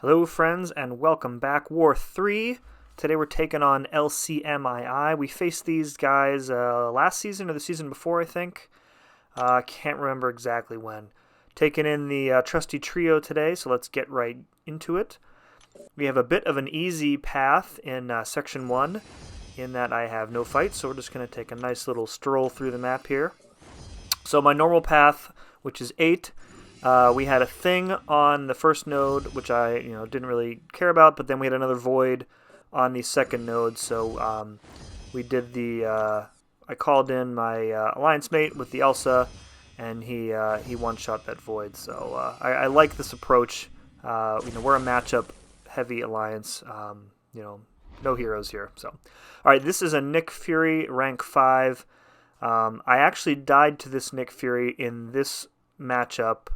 Hello friends and welcome back. War 3. Today we're taking on LCMII. We faced these guys last season or the season before, I think. Can't remember exactly when. Taking in the trusty trio today, so let's get right into it. We have a bit of an easy path in Section 1 in that I have no fights, so we're just going to take a nice little stroll through the map here. So my normal path, which is 8, we had a thing on the first node, which I didn't really care about, but then we had another void on the second node, so we did the... I called in my alliance mate with the Elsa, and he one-shot that void. So I like this approach. We're a matchup-heavy alliance. No heroes here. So, all right, this is a Nick Fury rank 5. I actually died to this Nick Fury in this matchup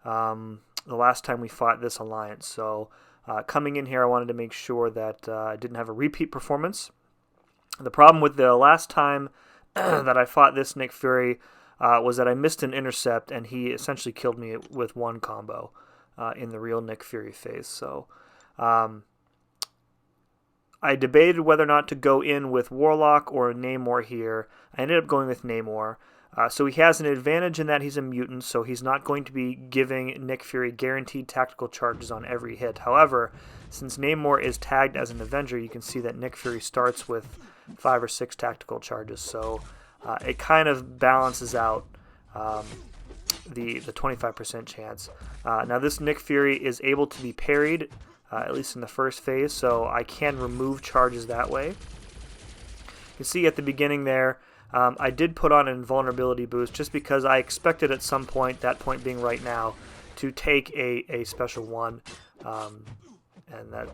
the last time we fought this alliance. So coming in here, I wanted to make sure that I didn't have a repeat performance. The problem with the last time that I fought this Nick Fury was that I missed an intercept, and he essentially killed me with one combo in the real Nick Fury phase. So I debated whether or not to go in with Warlock or Namor here. I ended up going with Namor. So he has an advantage in that he's a mutant, so he's not going to be giving Nick Fury guaranteed tactical charges on every hit. However, since Namor is tagged as an Avenger, you can see that Nick Fury starts with 5 or 6 tactical charges. So it kind of balances out the 25% chance. Now this Nick Fury is able to be parried, at least in the first phase, so I can remove charges that way. You can see at the beginning there, I did put on an invulnerability boost just because I expected at some point, that point being right now, to take a special one. And that,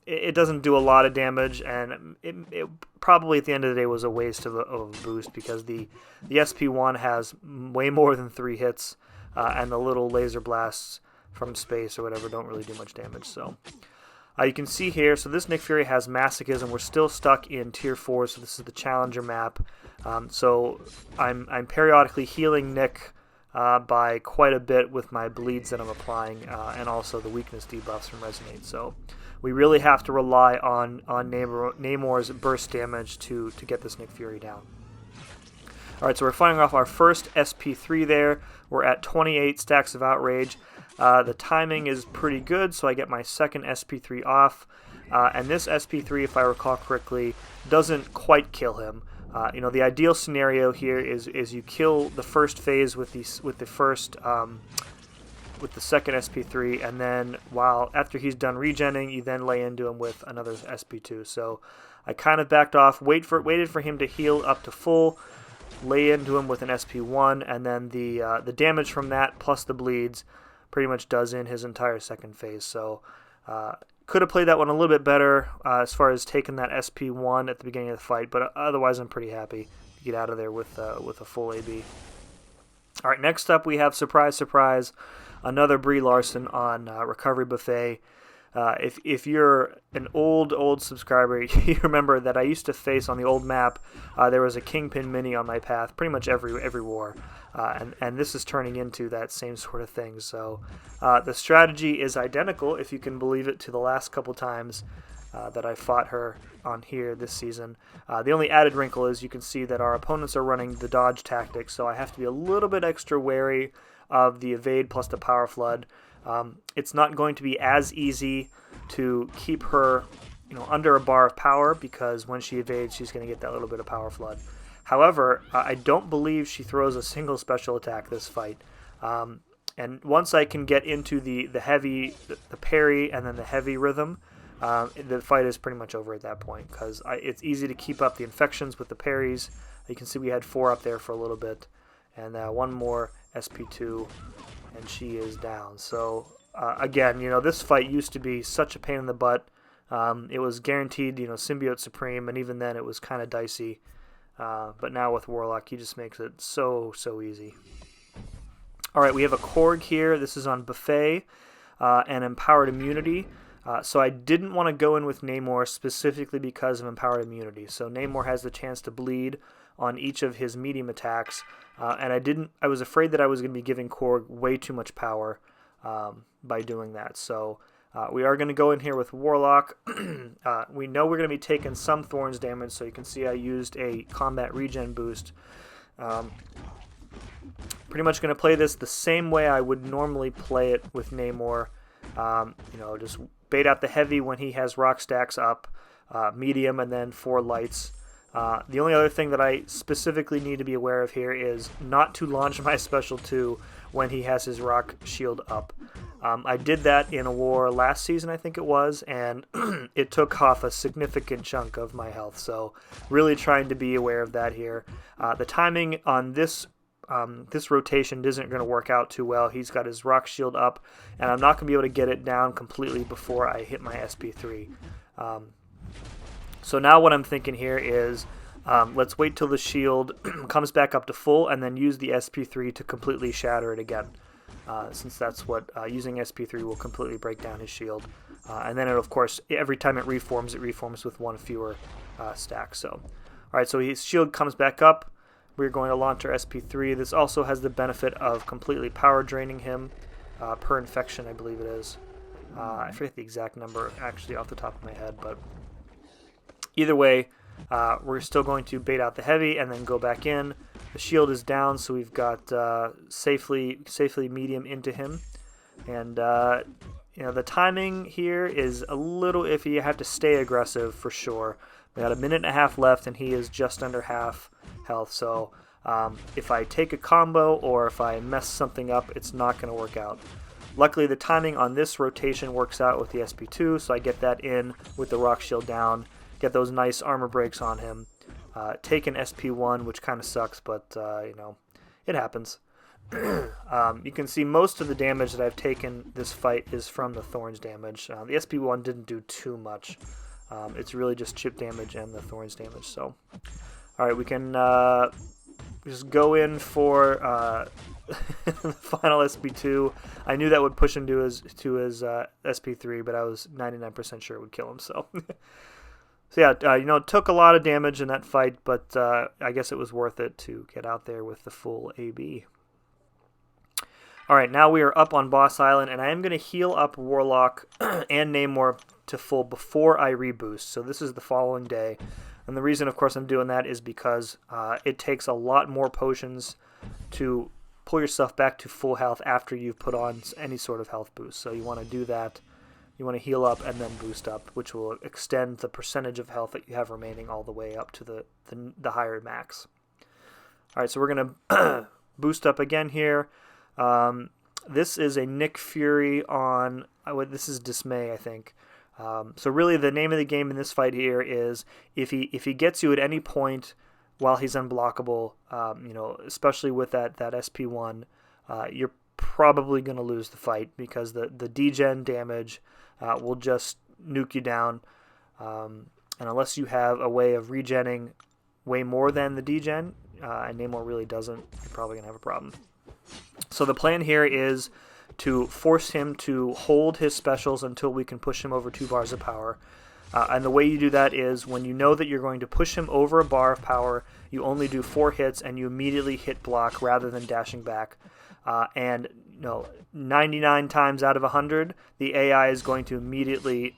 it doesn't do a lot of damage, and it probably at the end of the day was a waste of a boost because the SP1 has way more than 3 hits, and the little laser blasts from space or whatever don't really do much damage. So you can see here, so this Nick Fury has Masochism. We're still stuck in Tier 4, so this is the Challenger map. So I'm periodically healing Nick by quite a bit with my bleeds that I'm applying, and also the weakness debuffs from Resonate. So we really have to rely on Namor's burst damage to get this Nick Fury down. Alright, so we're firing off our first SP3 there. We're at 28 stacks of Outrage. The timing is pretty good, so I get my second SP3 off. And this SP3, if I recall correctly, doesn't quite kill him. The ideal scenario here is you kill the first phase with the second SP3, and then after he's done regenning, you then lay into him with another SP2. So I kind of backed off, waited for him to heal up to full, lay into him with an SP1, and then the damage from that plus the bleeds pretty much does in his entire second phase. So could have played that one a little bit better as far as taking that SP1 at the beginning of the fight, but otherwise I'm pretty happy to get out of there with a full AB. All right, next up we have, surprise, surprise, another Brie Larson on Recovery Buffet. If you're an old subscriber, you remember that I used to face on the old map, there was a Kingpin mini on my path pretty much every war, and this is turning into that same sort of thing. So the strategy is identical, if you can believe it, to the last couple times that I fought her on here this season. The only added wrinkle is you can see that our opponents are running the dodge tactic, so I have to be a little bit extra wary of the evade plus the power flood. It's not going to be as easy to keep her, under a bar of power, because when she evades, she's going to get that little bit of power flood. However, I don't believe she throws a single special attack this fight. And once I can get into the heavy, the parry, and then the heavy rhythm, the fight is pretty much over at that point, because it's easy to keep up the infections with the parries. You can see we had 4 up there for a little bit, and one more SP2. And she is down. So again, this fight used to be such a pain in the butt. It was guaranteed, Symbiote Supreme, and even then it was kind of dicey. But now with Warlock, he just makes it so easy. All right, we have a Korg here. This is on Buffet and Empowered Immunity. So I didn't want to go in with Namor specifically because of Empowered Immunity. So Namor has the chance to bleed on each of his medium attacks, and I was afraid that I was going to be giving Korg way too much power by doing that. So We are going to go in here with Warlock. We know we're going to be taking some Thorns damage, so you can see I used a combat regen boost. Pretty much going to play this the same way I would normally play it with Namor. Just bait out the heavy when he has rock stacks up, medium, and then 4 lights. The only other thing that I specifically need to be aware of here is not to launch my special 2 when he has his rock shield up. I did that in a war last season, I think it was, and it took off a significant chunk of my health, so really trying to be aware of that here. The timing on this rotation isn't going to work out too well. He's got his rock shield up, and I'm not going to be able to get it down completely before I hit my SP3. So now what I'm thinking here is let's wait till the shield comes back up to full and then use the SP3 to completely shatter it again. Since that's what using SP3 will completely break down his shield. And then, of course, every time it reforms with 1 fewer stack. So, alright, so his shield comes back up. We're going to launch our SP3. This also has the benefit of completely power draining him per infection, I believe it is. I forget the exact number actually off the top of my head, but either way, we're still going to bait out the heavy and then go back in. The shield is down, so we've got safely medium into him. And the timing here is a little iffy. You have to stay aggressive for sure. We got a minute and a half left, and he is just under half health. So if I take a combo or if I mess something up, it's not going to work out. Luckily, the timing on this rotation works out with the SP2, so I get that in with the rock shield down, get those nice armor breaks on him. Take an SP1, which kind of sucks, but it happens. You can see most of the damage that I've taken this fight is from the Thorns damage. The SP1 didn't do too much. It's really just chip damage and the Thorns damage. So, all right, we can just go in for the final SP2. I knew that would push him to his SP3, but I was 99% sure it would kill him. So. So yeah, it took a lot of damage in that fight, but I guess it was worth it to get out there with the full AB. Alright, now we are up on Boss Island, and I am going to heal up Warlock and Namor to full before I reboost. So this is the following day. And the reason, of course, I'm doing that is because it takes a lot more potions to pull yourself back to full health after you've put on any sort of health boost. So you want to do that. You want to heal up and then boost up, which will extend the percentage of health that you have remaining all the way up to the higher max. All right, so we're going to boost up again here. This is a Nick Fury on... this is Dismay, I think. So really the name of the game in this fight here is if he gets you at any point while he's unblockable, especially with that SP1, you're probably going to lose the fight because the degen damage will just nuke you down. And unless you have a way of regenning way more than the degen, and Namor really doesn't, you're probably going to have a problem. So the plan here is to force him to hold his specials until we can push him over 2 bars of power. And the way you do that is when you know that you're going to push him over a bar of power, you only do 4 hits and you immediately hit block rather than dashing back. And 99 times out of 100, the AI is going to immediately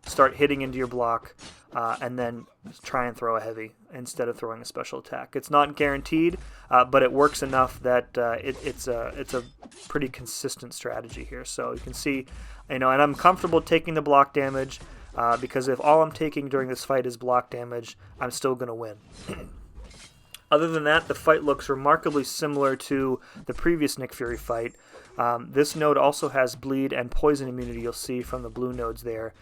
start hitting into your block and then try and throw a heavy instead of throwing a special attack. It's not guaranteed, but it works enough that it's a pretty consistent strategy here. So you can see, and I'm comfortable taking the block damage because if all I'm taking during this fight is block damage, I'm still going to win. Other than that, the fight looks remarkably similar to the previous Nick Fury fight. This node also has bleed and poison immunity, you'll see from the blue nodes there.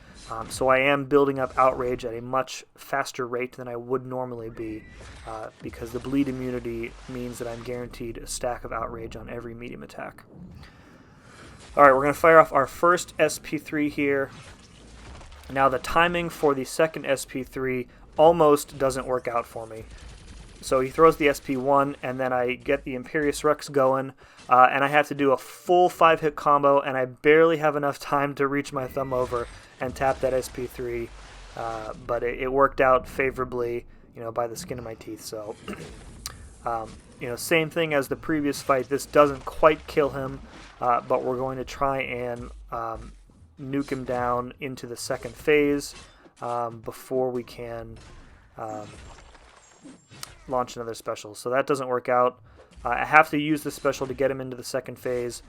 So I am building up outrage at a much faster rate than I would normally be because the bleed immunity means that I'm guaranteed a stack of outrage on every medium attack. Alright, we're going to fire off our first SP3 here. Now the timing for the second SP3 almost doesn't work out for me. So he throws the SP1, and then I get the Imperious Rex going, and I have to do a full 5-hit combo, and I barely have enough time to reach my thumb over and tap that SP3, but it worked out favorably, by the skin of my teeth. So, same thing as the previous fight. This doesn't quite kill him, but we're going to try and nuke him down into the second phase before we can launch another special. So that doesn't work out. I have to use the special to get him into the second phase.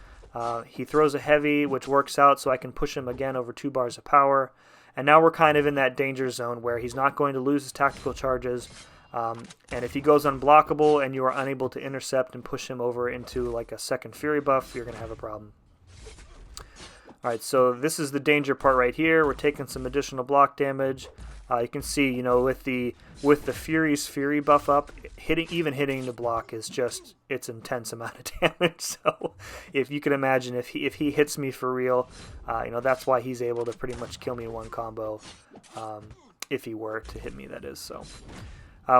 He throws a heavy, which works out, so I can push him again over 2 bars of power. And now we're kind of in that danger zone where he's not going to lose his tactical charges. And if he goes unblockable and you are unable to intercept and push him over into like a second Fury buff, you're going to have a problem. Alright, so this is the danger part right here. We're taking some additional block damage. You can see, you know, with the Fury's Fury buff up, even hitting the block is just, it's intense amount of damage. So if you can imagine, if he hits me for real, you know, that's why he's able to pretty much kill me in one combo, if he were to hit me, that is. So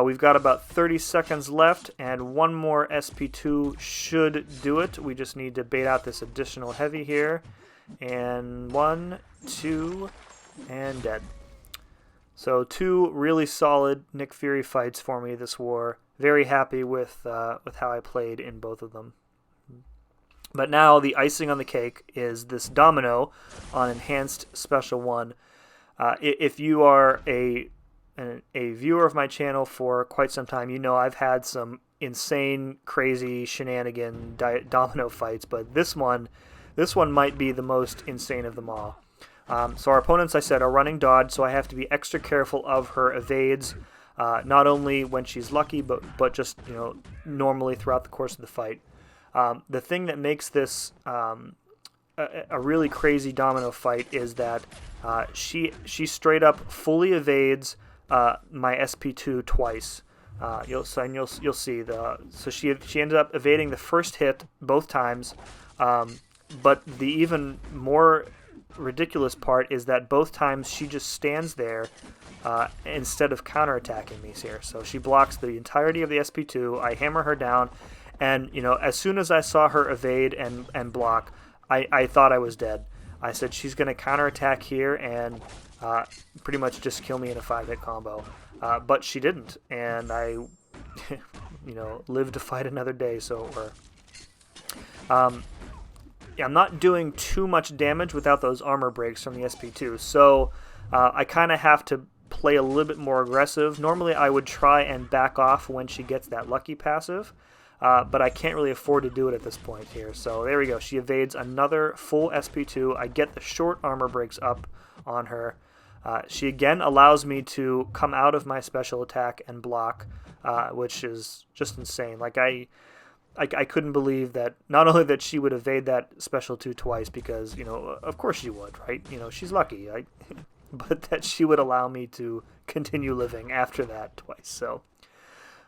we've got about 30 seconds left, and one more SP2 should do it. We just need to bait out this additional heavy here. And 1, 2, and dead. So 2 really solid Nick Fury fights for me this war. Very happy with how I played in both of them. But now the icing on the cake is this Domino on Enhanced Special 1. If you are a viewer of my channel for quite some time, you know I've had some insane, crazy, shenanigan Domino fights, but this one might be the most insane of them all. So our opponents, I said, are running dodge, so I have to be extra careful of her evades, not only when she's lucky, but just, you know, normally throughout the course of the fight. The thing that makes this a really crazy Domino fight is that she straight up fully evades my SP2 twice. You'll see so she ended up evading the first hit both times. But the even more ridiculous part is that both times she just stands there instead of counterattacking me here. So she blocks the entirety of the SP2. I hammer her down, and you know, as soon as I saw her evade and block, I thought I was dead. I said she's going to counterattack here and pretty much just kill me in a 5-hit combo. But she didn't, and I, you know, lived to fight another day. So I'm not doing too much damage without those armor breaks from the SP2, so I kind of have to play a little bit more aggressive. Normally I would try and back off when she gets that lucky passive, but I can't really afford to do it at this point here. So there we go. She evades another full SP2. I get the short armor breaks up on her. She again allows me to come out of my special attack and block, which is just insane. Like I couldn't believe that, not only that she would evade that special 2 twice, because, you know, of course she would, right? You know, she's lucky, but that she would allow me to continue living after that twice. So,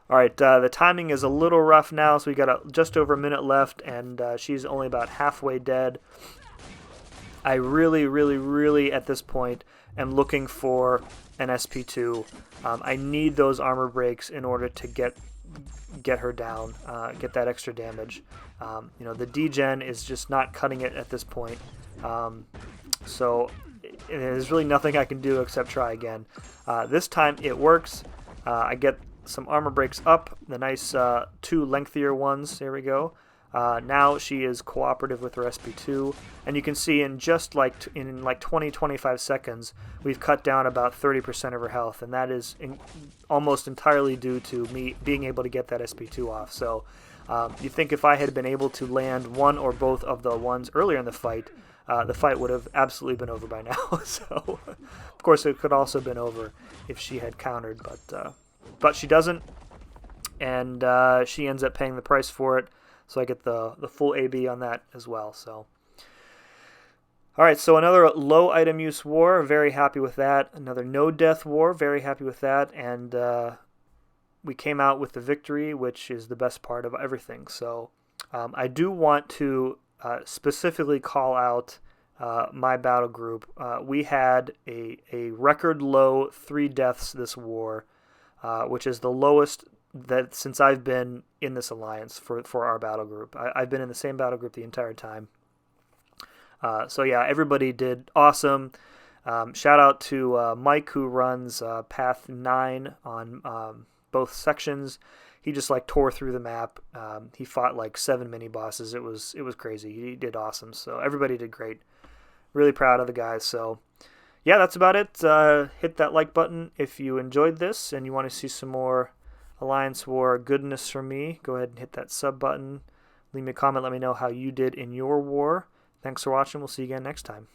all right, the timing is a little rough now, so we got just over a minute left, and she's only about halfway dead. I really, really, really, at this point, am looking for an SP2. I need those armor breaks in order to get her down, get that extra damage. You know, the degen is just not cutting it at this point. So there's really nothing I can do except try again. This time it works. I get some armor breaks up, the nice 2 lengthier ones. There we go. Now she is cooperative with her SP2, and you can see in just like 20-25 seconds we've cut down about 30% of her health, and that is almost entirely due to me being able to get that SP2 off. So you think if I had been able to land one or both of the ones earlier in the fight would have absolutely been over by now. So of course it could also have been over if she had countered, but she doesn't, and she ends up paying the price for it. So I get the full AB on that as well. So, all right, so another low item use war. Very happy with that. Another no death war. Very happy with that. And we came out with the victory, which is the best part of everything. So I do want to specifically call out my battle group. We had a record low 3 deaths this war, which is the lowest that since I've been in this alliance for our battle group. I've been in the same battle group the entire time. So yeah, everybody did awesome. Shout out to Mike, who runs Path 9 on both sections. He just like tore through the map. He fought like 7 mini bosses. It was crazy. He did awesome. So everybody did great. Really proud of the guys. So yeah, that's about it. Hit that like button if you enjoyed this and you want to see some more Alliance War goodness from me. Go ahead and hit that sub button. Leave me a comment. Let me know how you did in your war. Thanks for watching. We'll see you again next time.